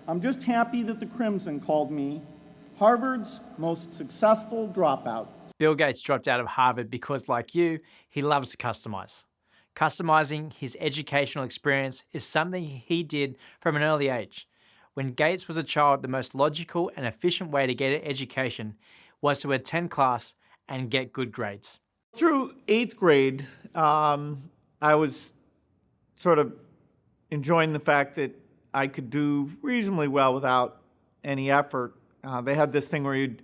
I'm just happy that the Crimson called me Harvard's most successful dropout. Bill Gates dropped out of Harvard because, like you, he loves to customize. Customizing his educational experience is something he did from an early age. When Gates was a child, the most logical and efficient way to get an education was to attend class and get good grades. Through 8th grade, I was sort of enjoying the fact that I could do reasonably well without any effort. They had this thing where you'd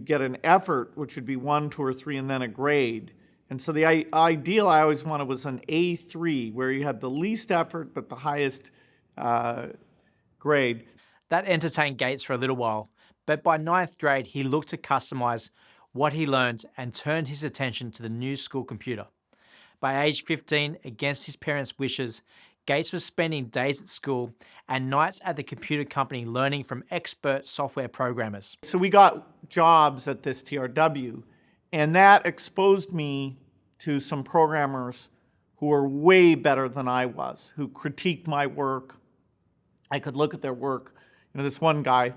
get an effort, which would be 1, 2, or 3, and then a grade. And so the ideal I always wanted was an A3, where you had the least effort but the highest grade. That entertained Gates for a little while, but by 9th grade, he looked to customize what he learned and turned his attention to the new school computer. By age 15, against his parents' wishes, Gates was spending days at school and nights at the computer company learning from expert software programmers. So we got jobs at this TRW, and that exposed me to some programmers who were way better than I was, who critiqued my work. I could look at their work. You know, this one guy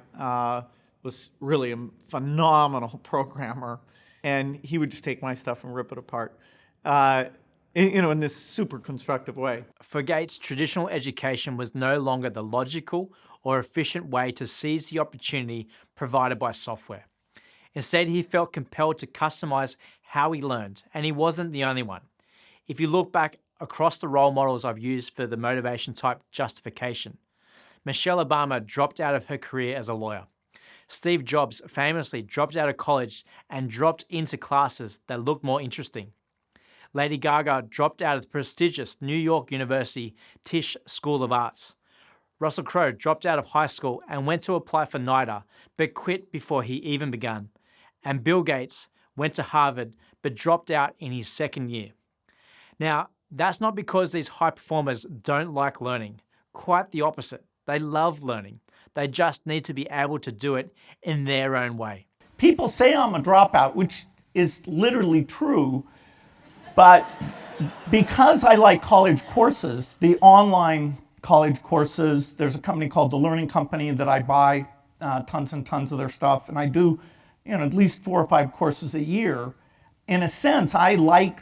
was really a phenomenal programmer, and he would just take my stuff and rip it apart. In this super constructive way. For Gates, traditional education was no longer the logical or efficient way to seize the opportunity provided by software. Instead, he felt compelled to customize how he learned, and he wasn't the only one. If you look back across the role models I've used for the motivation type justification, Michelle Obama dropped out of her career as a lawyer. Steve Jobs famously dropped out of college and dropped into classes that looked more interesting. Lady Gaga dropped out of the prestigious New York University Tisch School of Arts. Russell Crowe dropped out of high school and went to apply for NIDA, but quit before he even began. And Bill Gates went to Harvard, but dropped out in his 2nd year. Now, that's not because these high performers don't like learning. Quite the opposite. They love learning. They just need to be able to do it in their own way. People say I'm a dropout, which is literally true, but because I like college courses, the online college courses, there's a company called The Learning Company that I buy tons and tons of their stuff, and I do at least 4 or 5 courses a year. In a sense, I like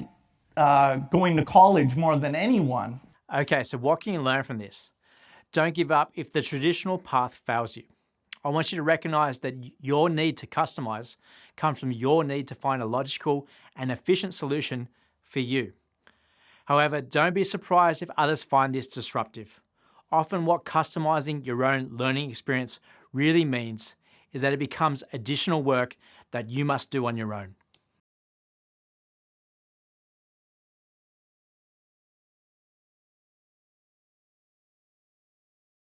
going to college more than anyone. Okay, so what can you learn from this? Don't give up if the traditional path fails you. I want you to recognize that your need to customize comes from your need to find a logical and efficient solution for you. However, don't be surprised if others find this disruptive. Often what customizing your own learning experience really means is that it becomes additional work that you must do on your own.